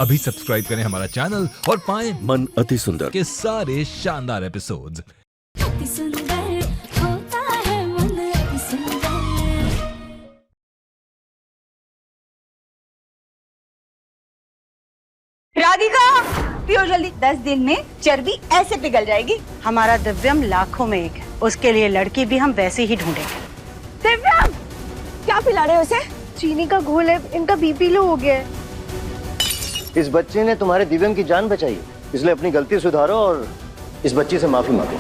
अभी सब्सक्राइब करें हमारा चैनल और पाएं मन अति सुंदर के सारे शानदार एपिसोड्स। अति सुंदर होता है मन अति सुंदर। राधिका पियो जल्दी, 10 दिन में चर्बी ऐसे पिघल जाएगी। हमारा दिव्यम लाखों में एक है, उसके लिए लड़की भी हम वैसे ही ढूंढेंगे। दिव्यम क्या पिला रहे हो उसे? चीनी का घोल है, इनका बीपी लो हो गया है। इस बच्चे ने तुम्हारे दिव्यम की जान बचाई, इसलिए अपनी गलती सुधारो और इस बच्ची से माफी मांगो।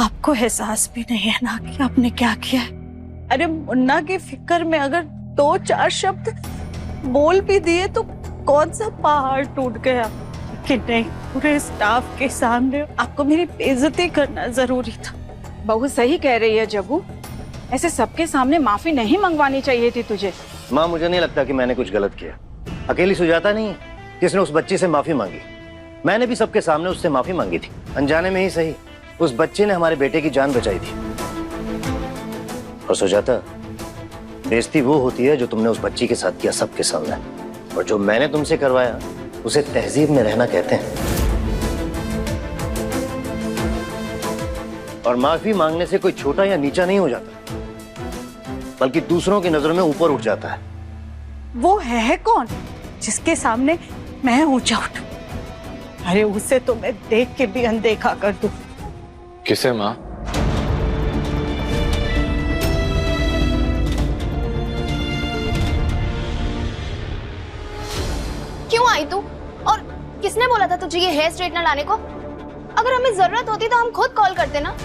आपको एहसास भी नहीं है ना कि आपने क्या किया है? अरे मुन्ना की फिक्र में अगर 2-4 शब्द बोल भी दिए तो कौन सा पहाड़ टूट गया। कि नहीं, पूरे स्टाफ के सामने आपको मेरी बेइज्जती करना जरूरी था। बहू सही कह रही है जग्गू, ऐसे सबके सामने माफी नहीं मंगवानी चाहिए थी तुझे। माँ, मुझे नहीं लगता कि मैंने कुछ गलत किया। अकेली सुजाता नहीं है जिसने उस बच्ची से माफी मांगी, मैंने भी सबके सामने उससे माफी मांगी थी। अनजाने में ही सही, उस बच्चे ने हमारे बेटे की जान बचाई थी। और सुजाता, बेइज्जती वो होती है जो तुमने उस बच्ची के साथ किया सबके सामने, और जो मैंने तुमसे करवाया उसे तहजीब में रहना कहते हैं। और माफी मांगने से कोई छोटा या नीचा नहीं हो जाता, बल्कि दूसरों की नजरों में ऊपर उठ जाता है। वो है कौन जिसके सामने मैं ऊंचा उठूं? अरे उसे तो मैं देख के भी अनदेखा कर दूं। किसे माँ? क्यों आई तू? और किसने बोला था तुझे ये हेयर स्ट्रेटनर लाने को? अगर हमें जरूरत होती तो हम खुद कॉल करते ना।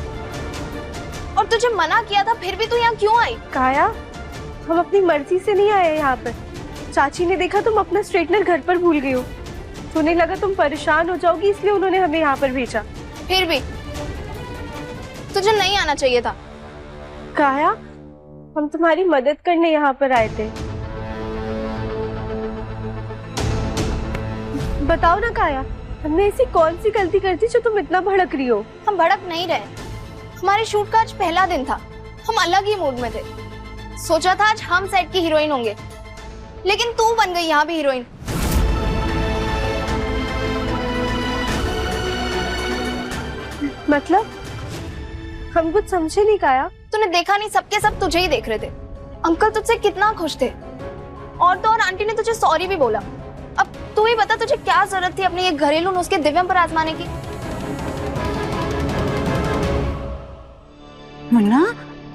और तुझे मना किया था फिर भी तू यहाँ क्यों आई? काया, हम अपनी मर्जी से नहीं आए यहाँ पर। चाची ने देखा तुम अपना स्ट्रेटनर घर पर भूल गई हो, तो उन्हें लगा तुम परेशान हो जाओगी, इसलिए उन्होंने हमें यहाँ पर भेजा। फिर भी तुझे नहीं आना चाहिए था। काया, हम तुम्हारी मदद करने यहाँ पर आए थे। बताओ ना काया, हमने ऐसी कौन सी गलती कर दी जो तुम इतना भड़क रही हो? हम भड़क नहीं रहे, हमारे शूट का आज पहला दिन था, हम अलग ही मूड में थे। सोचा था आज हम सेट की हीरोइन होंगे, लेकिन तू बन गई यहाँ भी हीरोइन। मतलब हम कुछ समझे नहीं काया। तूने देखा नहीं, सबके सब तुझे ही देख रहे थे। अंकल तुझसे कितना खुश थे, और तो और आंटी ने तुझे सॉरी भी बोला। अब तू ही बता, तुझे क्या जरूरत थी अपने ये घरेलू नुस्खे दिव्यम पर आजमाने की? मुन्ना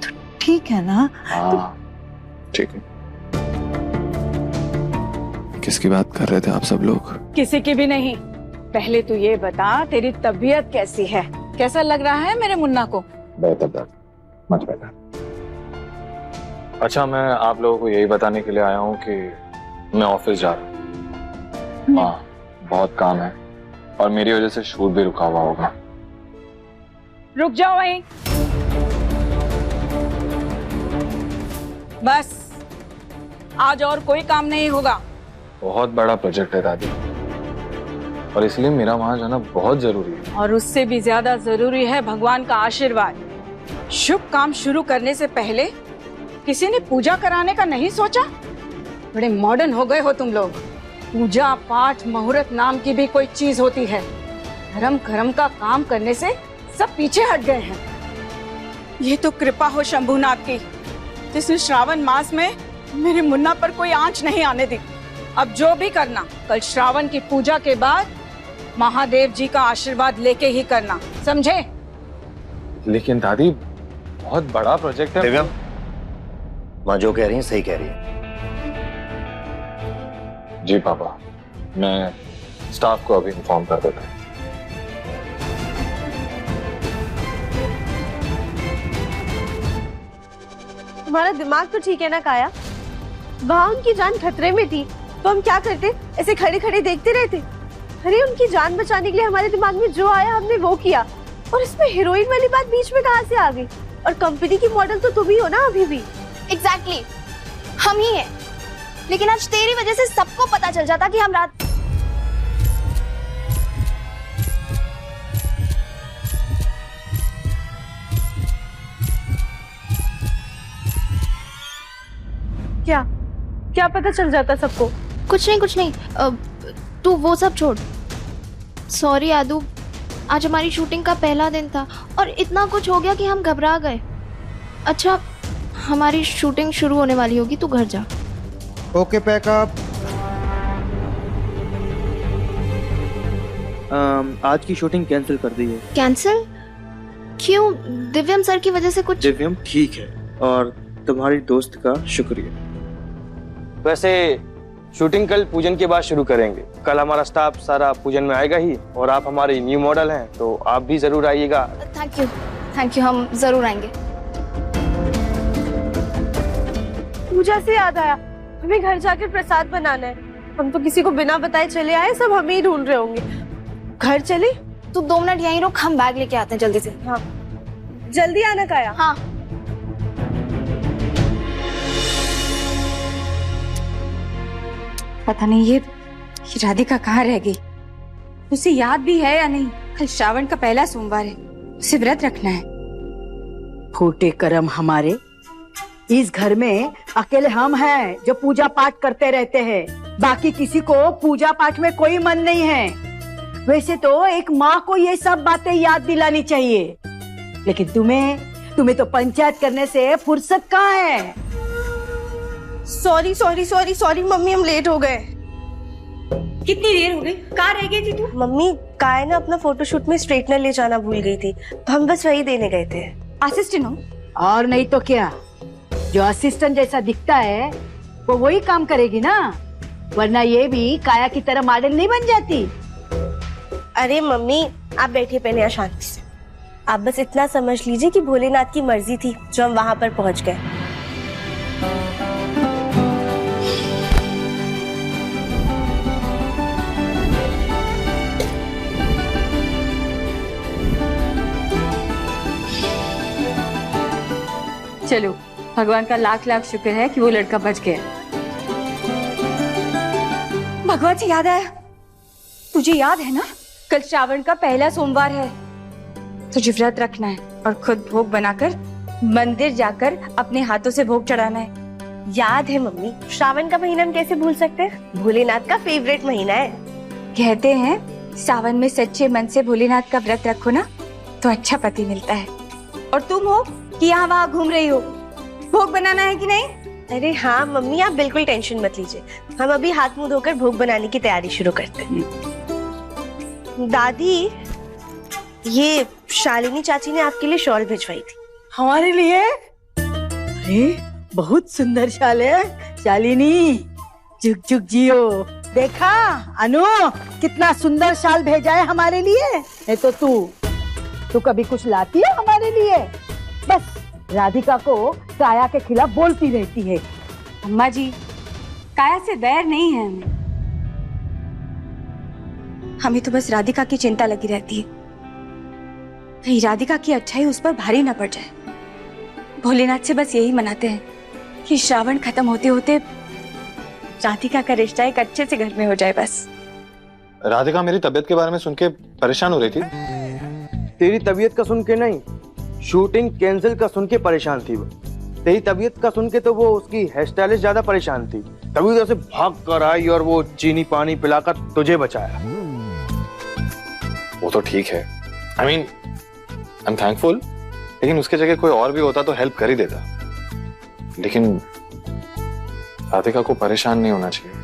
तो ठीक है ना? हाँ ठीक है। किसकी बात कर रहे थे आप सब लोग? किसी की भी नहीं। पहले तू ये बता, तेरी तबीयत कैसी है? कैसा लग रहा है मेरे मुन्ना को? बेहतर, मच बेहतर। अच्छा, मैं आप लोगों को यही बताने के लिए आया हूँ कि मैं ऑफिस जा रहा हूँ। हाँ, बहुत काम है और मेरी वजह से शूट भी रुका हुआ होगा। रुक जाओ वहीं। बस आज और कोई काम नहीं होगा। बहुत बड़ा प्रोजेक्ट है दादी, और इसलिए मेरा वहां जाना बहुत जरूरी है। और उससे भी ज्यादा जरूरी है भगवान का आशीर्वाद। शुभ काम शुरू करने से पहले किसी ने पूजा कराने का नहीं सोचा? बड़े मॉडर्न हो गए हो तुम लोग। पूजा पाठ मुहूर्त नाम की भी कोई चीज होती है। धर्म कर्म का काम करने से सब पीछे हट गए हैं। ये तो कृपा हो शंभुनाथ की, जिसने श्रावण मास में मेरे मुन्ना पर कोई आंच नहीं आने दी। अब जो भी करना कल श्रावण की पूजा के बाद महादेव जी का आशीर्वाद लेके ही करना, समझे? लेकिन दादी बहुत बड़ा प्रोजेक्ट है। दिव्या, माँ जो कह रही है सही कह रही है। जी पापा, मैं स्टाफ को अभी इन्फॉर्म कर देता हूँ। तुम्हारा दिमाग तो ठीक है ना काया? वहाँ उनकी जान खतरे में थी तो हम क्या करते? ऐसे खड़े खड़े देखते रहते? अरे उनकी जान बचाने के लिए हमारे दिमाग में जो आया हमने वो किया। और इसमें हीरोइन वाली बात बीच में कहाँ से आ गई? और कंपनी की मॉडल तो तुम ही हो ना अभी भी। एग्जैक्टली, हम ही हैं। लेकिन आज तेरी वजह से सबको पता चल जाता कि हम रात क्या पता चल जाता सबको? कुछ नहीं तू वो सब छोड़। सॉरी आदू, आज हमारी शूटिंग का पहला दिन था और इतना कुछ हो गया कि हम घबरा गए। अच्छा, हमारी शूटिंग शुरू होने वाली होगी, तू घर जा। Okay, pack up. आज की शूटिंग कैंसिल कर दी है। कैंसिल? क्यों? दिव्यम सर की वजह से कुछ? दिव्यम ठीक है और तुम्हारी दोस्त का शुक्रिया। वैसे शूटिंग कल पूजन के बाद शुरू करेंगे। कल हमारा स्टाफ सारा पूजन में आएगा ही, और आप हमारे न्यू मॉडल हैं तो आप भी जरूर आइएगा। थैंक यू, हम जरूर आएंगे। पूजा से याद आया, हमें घर जाकर प्रसाद बनाना है। हम तो किसी को बिना बताए चले आए, सब हमें ही ढूंढ रहे होंगे। घर चले? तू 2 मिनट यहीं रुक, हम बैग लेके आते हैं जल्दी से। हाँ, जल्दी आना काया। हाँ। पता नहीं ये राधिका कहाँ रह गई? उसे याद भी है या नहीं? कल श्रावण का पहला सोमवार है, उसे व्रत रखना है। फूटे कर्म हमारे, इस घर में अकेले हम हैं जो पूजा पाठ करते रहते हैं। बाकी किसी को पूजा पाठ में कोई मन नहीं है। वैसे तो एक माँ को ये सब बातें याद दिलानी चाहिए, लेकिन तुम्हें तो पंचायत करने से फुर्सत कहाँ है? सॉरी मम्मी, हम लेट हो गए। कितनी देर हो गई? कहाँ रह गई थी तू? मम्मी, काया ना अपना फोटोशूट में स्ट्रेटनर ले जाना भूल गई थी, तो हम बस वही देने गए थे। असिस्टेंट हो? और नहीं तो क्या, जो असिस्टेंट जैसा दिखता है वो वही काम करेगी ना, वरना ये भी काया की तरह मॉडल नहीं बन जाती। अरे मम्मी, आप बैठिए पहले यहाँ शांति से। आप बस इतना समझ लीजिए कि भोलेनाथ की मर्जी थी जो हम वहां पर पहुंच गए। चलो, भगवान का लाख लाख शुक्र है कि वो लड़का बच गया। भगवान से याद आया, तुझे याद है ना कल श्रावण का पहला सोमवार है, तुझे व्रत रखना है और खुद भोग बनाकर मंदिर जाकर अपने हाथों से भोग चढ़ाना है। याद है मम्मी, श्रावण का महीना हम कैसे भूल सकते हैं? भोलेनाथ का फेवरेट महीना है। कहते हैं सावन में सच्चे मन से भोलेनाथ का व्रत रखो ना तो अच्छा पति मिलता है। और तुम हो कि यहाँ वहाँ घूम रही हो, भोग बनाना है कि नहीं? अरे हाँ मम्मी, आप बिल्कुल टेंशन मत लीजिए, हम अभी हाथ मुंह धोकर भोग बनाने की तैयारी शुरू करते हैं। दादी, ये शालिनी चाची ने आपके लिए शॉल भिजवाई थी। हमारे लिए? अरे बहुत सुंदर शाल है शालिनी, जुग जुग जियो। देखा अनु, कितना सुंदर शाल भेजा है हमारे लिए। नहीं तो तू कभी कुछ लाती है हमारे लिए? बस राधिका को काया के खिलाफ बोलती रहती है। अम्मा जी, काया से बैर नहीं है हमें तो बस राधिका की चिंता लगी रहती है, कहीं राधिका की अच्छाई उस पर भारी न पड़ जाए। भोलेनाथ से बस यही मनाते हैं कि श्रावण खत्म होते होते राधिका का रिश्ता एक अच्छे से घर में हो जाए बस। राधिका मेरी तबीयत के बारे में सुन के परेशान हो रही थी। तेरी तबीयत का सुन के नहीं, शूटिंग कैंसिल का सुन के परेशान थी वो। तेरी तबीयत का सुन के तो वो उसकी हेयर स्टाइलिस्ट ज्यादा परेशान थी, तभी उधर से भाग कर आई और वो चीनी पानी पिलाकर तुझे बचाया। वो तो ठीक है, I mean I am thankful, लेकिन उसके जगह कोई और भी होता तो हेल्प कर ही देता। लेकिन राधिका को परेशान नहीं होना चाहिए।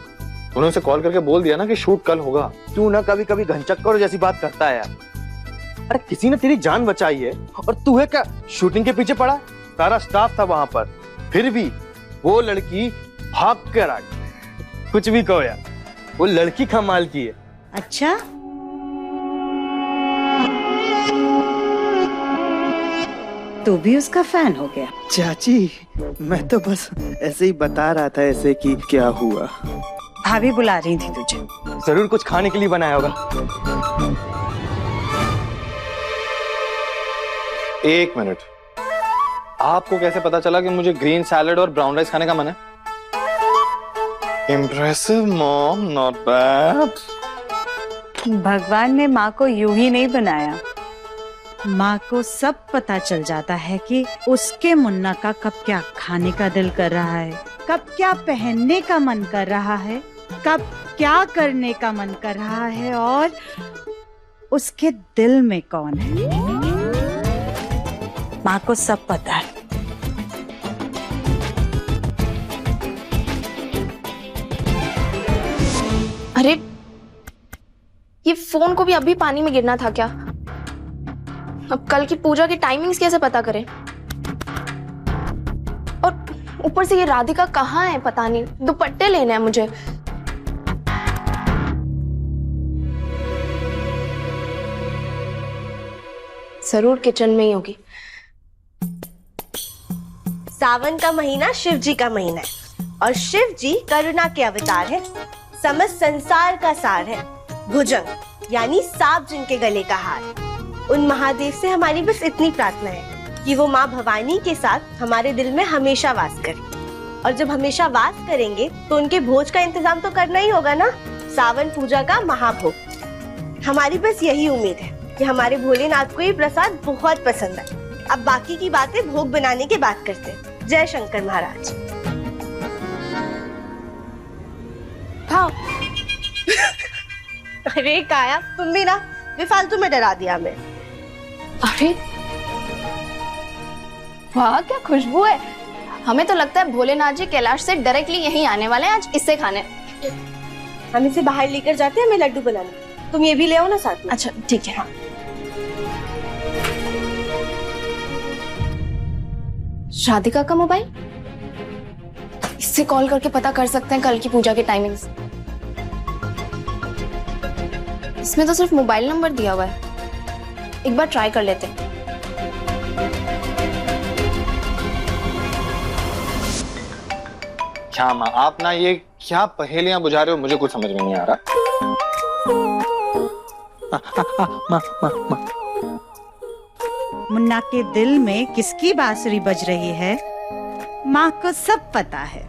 तूने उसे कॉल करके बोल दिया ना कि शूट कल होगा। तू ना कभी कभी घनचक्कर जैसी बात करता है यार। अरे किसी ने तेरी जान बचाई है और तू है क्या शूटिंग के पीछे पड़ा? सारा स्टाफ था वहां पर, फिर भी वो लड़की भाग कर आई। कुछ भी कहो यार, वो लड़की कमाल की है। अच्छा, तू भी उसका फैन हो गया? चाची, मैं तो बस ऐसे ही बता रहा था ऐसे कि क्या हुआ। भाभी बुला रही थी तुझे। जरूर कुछ खाने के लिए बनाया होगा। एक मिनट, आपको कैसे पता चला कि मुझे ग्रीन सैलेड और ब्राउन राइस खाने का मन है? Impressive mom, not bad. भगवान ने माँ को यूं ही नहीं बनाया। माँ को सब पता चल जाता है कि उसके मुन्ना का कब क्या खाने का दिल कर रहा है, कब क्या पहनने का मन कर रहा है, कब क्या करने का मन कर रहा है और उसके दिल में कौन है। माँ को सब पता है। अरे ये फोन को भी अभी पानी में गिरना था क्या? अब कल की पूजा की टाइमिंग्स कैसे पता करें? और ऊपर से ये राधिका कहाँ है पता नहीं। दुपट्टे लेने हैं मुझे। जरूर किचन में ही होगी। सावन का महीना शिव जी का महीना है और शिव जी करुणा के अवतार है। समस्त संसार का सार है भुजंग, यानी सांप जिनके गले का हार। उन महादेव से हमारी बस इतनी प्रार्थना है कि वो माँ भवानी के साथ हमारे दिल में हमेशा वास करें। और जब हमेशा वास करेंगे तो उनके भोज का इंतजाम तो करना ही होगा ना, सावन पूजा का महाभोग। हमारी बस यही उम्मीद है कि हमारे भोलेनाथ को ये प्रसाद बहुत पसंद है। अब बाकी की बातें भोग बनाने के बाद करते हैं। जय शंकर महाराज। हाँ। अरे काया, तुम भी ना बेफालतू में डरा दिया हमें। अरे वाह, क्या खुशबू है। हमें तो लगता है भोलेनाथ जी कैलाश से डायरेक्टली यहीं आने वाले हैं आज इससे खाने। हम इसे बाहर लेकर जाते हैं, हमें लड्डू बनाने। तुम ये भी ले आओ ना साथ में। अच्छा ठीक है। हाँ। राधिका का मोबाइल, इससे कॉल करके पता कर सकते हैं कल की पूजा की टाइमिंग्स। इसमें तो सिर्फ मोबाइल नंबर दिया हुआ है, एक बार ट्राई कर लेते हैं। क्या माँ, आप ना ये क्या पहेलियां बुझा रहे हो, मुझे कुछ समझ में नहीं आ रहा। मुन्ना के दिल में किसकी बांसुरी बज रही है, माँ को सब पता है।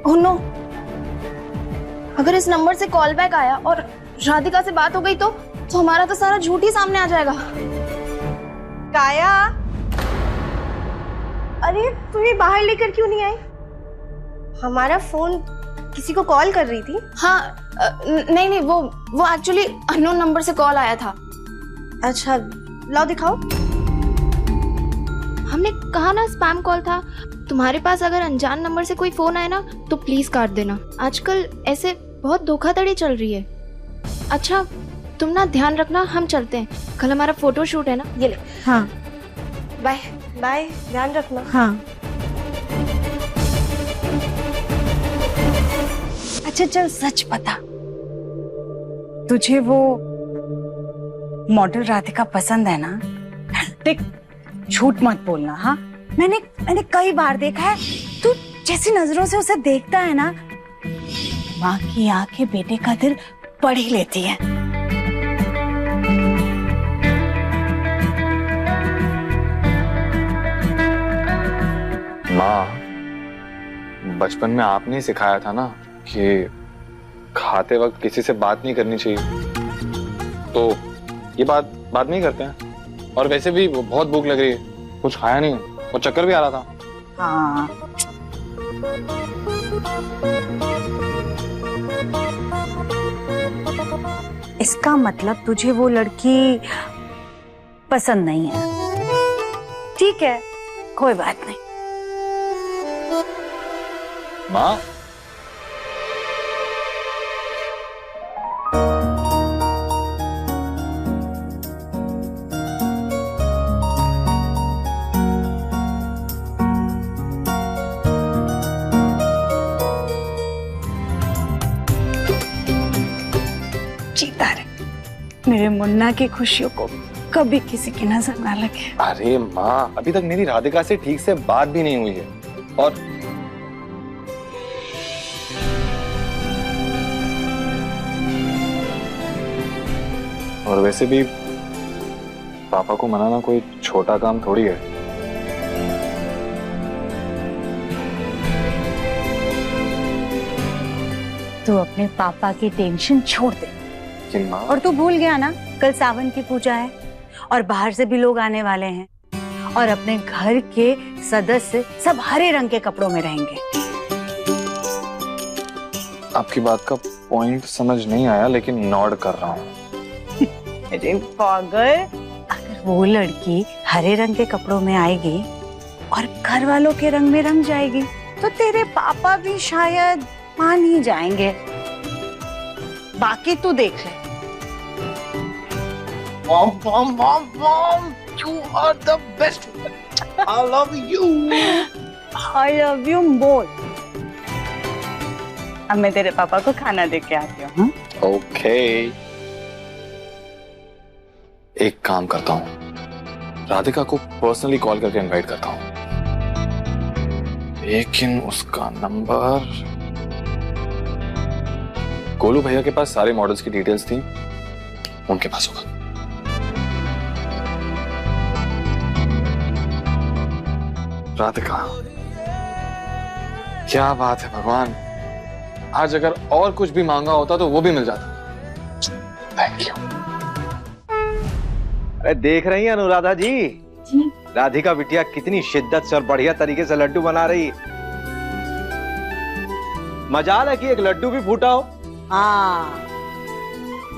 ओह नो, अगर इस नंबर से कॉल बैक आया और राधिका से बात हो गई तो हमारा तो सारा झूठ ही सामने आ जाएगा। काया, अरे तू ये बाहर लेकर क्यों नहीं आई? हमारा फोन किसी को कॉल कर रही थी। हाँ नहीं, वो एक्चुअली अननोन नंबर से कॉल आया था। अच्छा लाओ दिखाओ। हमने कहा ना स्पैम कॉल था। तुम्हारे पास अगर अनजान नंबर से कोई फोन आए ना तो प्लीज काट देना। आजकल ऐसे बहुत धोखाधड़ी चल रही है। अच्छा तुम ना ध्यान रखना, हम चलते हैं, कल हमारा फोटो शूट है ना। ये ले। हाँ बाय बाय, ध्यान रखना। हाँ। अच्छा चल सच बता, तुझे वो मॉडल राधिका पसंद है ना? देख झूठ मत बोलना। हाँ मैंने कई बार देखा है, तू जैसी नजरों से उसे देखता है ना, माँ की आंखें बेटे का दिल पढ़ ही लेती है। माँ, बचपन में आपने सिखाया था ना कि खाते वक्त किसी से बात नहीं करनी चाहिए, तो ये बात नहीं करते हैं। और वैसे भी बहुत भूख लग रही है, कुछ खाया नहीं है और चक्कर भी आ रहा था। हाँ इसका मतलब तुझे वो लड़की पसंद नहीं है। ठीक है, कोई बात नहीं। माँ, जीता रहे, मेरे मुन्ना की खुशियों को कभी किसी की नजर ना लगे। अरे माँ, अभी तक मेरी राधिका से ठीक से बात भी नहीं हुई है। और वैसे भी पापा को मनाना कोई छोटा काम थोड़ी है। तू अपने पापा की टेंशन छोड़ दे। माँ, और तू भूल गया ना, कल सावन की पूजा है और बाहर से भी लोग आने वाले हैं और अपने घर के सदस्य सब हरे रंग के कपड़ों में रहेंगे। आपकी बात का पॉइंट समझ नहीं आया, लेकिन नॉड कर रहा हूँ। अरे पागल, अगर वो लड़की हरे रंग के कपड़ों में आएगी और घर वालों के रंग में रंग जाएगी तो तेरे पापा भी शायद मान ही जाएंगे। बाकी तू देख ले। Mom mom mom mom, you are the best. I love you. I love you more. अब मैं तेरे पापा को खाना दे के आती हूँ। ओके, एक काम करता हूँ, राधिका को पर्सनली कॉल करके इनवाइट करता हूँ, लेकिन उसका नंबर गोलू भैया के पास सारे मॉडल्स की डिटेल्स थी, उनके पास होगा। राधिका, क्या बात है भगवान, आज अगर और कुछ भी मांगा होता तो वो भी मिल जाता। Thank you. अरे देख रही हैं अनुराधा जी, राधिका बिटिया कितनी शिद्दत से और बढ़िया तरीके से लड्डू बना रही है। मजाल है कि एक लड्डू भी फूटा हो। हाँ,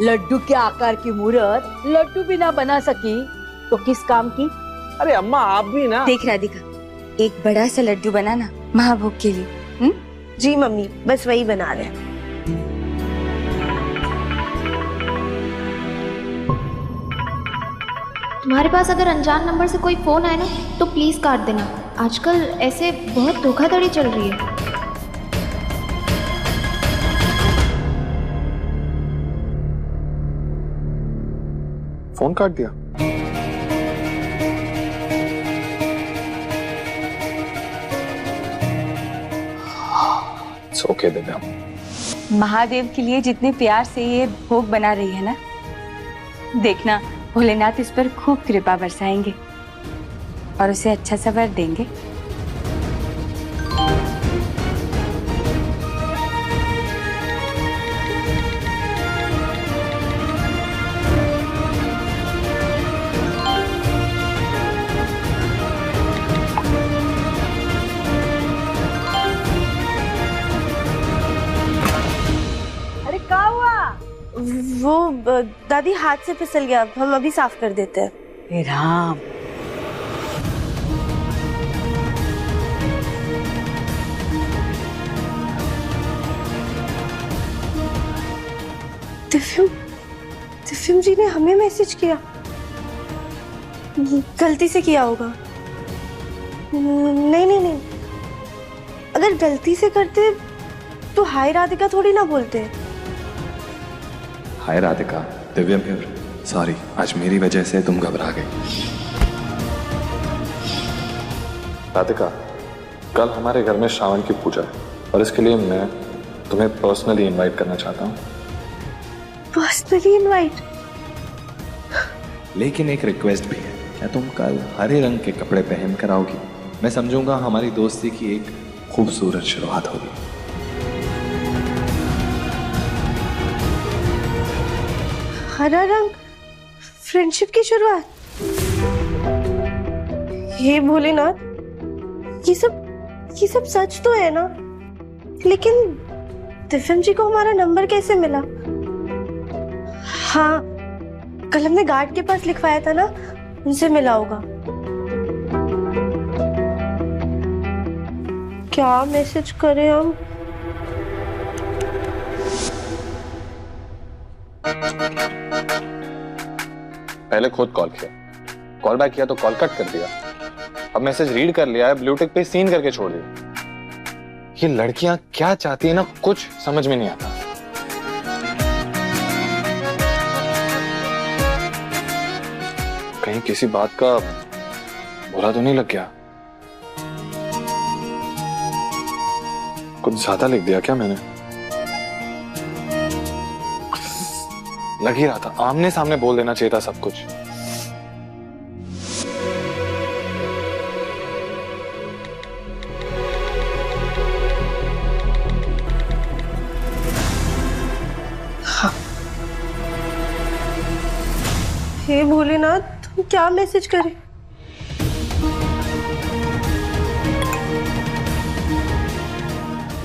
लड्डू के आकार की मूर्त लड्डू भी ना बना सकी तो किस काम की। अरे अम्मा आप भी ना। देख राधिका, एक बड़ा सा लड्डू बनाना महाभोग के लिए। जी मम्मी, बस वही बना रहे हैं। तुम्हारे पास अगर अनजान नंबर से कोई फोन आए ना तो प्लीज काट देना। आजकल ऐसे बहुत धोखाधड़ी चल रही है। फोन काट दिया? It's okay, Divya. महादेव के लिए जितने प्यार से ये भोग बना रही है ना, देखना भोलेनाथ इस पर खूब कृपा बरसाएंगे और उसे अच्छा सा वर देंगे। वो दादी हाथ से फिसल गया, हम अभी साफ कर देते हैं। हे राम, दिव्यम जी ने हमें मैसेज किया, गलती से किया होगा। नहीं नहीं नहीं, अगर गलती से करते तो हाय राधिका थोड़ी ना बोलते। हाय राधिका, दिव्यम हियर। सॉरी, आज मेरी वजह से तुम घबरा गए। राधिका, कल हमारे घर में श्रावण की पूजा है और इसके लिए मैं तुम्हें पर्सनली इनवाइट करना चाहता हूँ। Personally invite? लेकिन एक रिक्वेस्ट भी है, क्या तुम कल हरे रंग के कपड़े पहन कर आओगी? मैं समझूंगा हमारी दोस्ती की एक खूबसूरत शुरुआत होगी। हरा रंग, फ्रेंडशिप की शुरुआत। हे भोलेनाथ, ये सब सच तो है ना? लेकिन दिव्यम जी को हमारा नंबर कैसे मिला? हाँ, कल हमने गार्ड के पास लिखवाया था ना, उनसे मिला होगा। क्या मैसेज करें हम? पहले खुद कॉल किया, कॉल बैक किया तो कॉल कट कर दिया। अब मैसेज रीड कर लिया है, ब्लूटिक पे सीन करके छोड़ दिया। ये लड़कियां क्या चाहती है ना, कुछ समझ में नहीं आता। कहीं किसी बात का बुरा तो नहीं लग गया? कुछ ज्यादा लिख दिया क्या मैंने? लग ही रहा था, आमने सामने बोल देना चाहिए था सब कुछ। हे भोलेनाथ, तुम क्या मैसेज करें?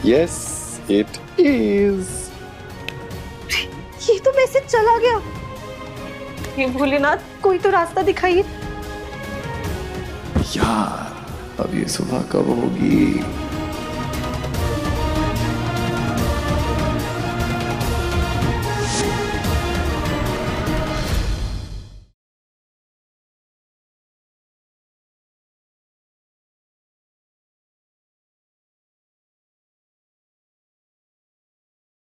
Yes, it is. ये तो मैसेज चला गया। हे भोलेनाथ, कोई तो रास्ता दिखाइए। यार, अब ये सुबह कब होगी?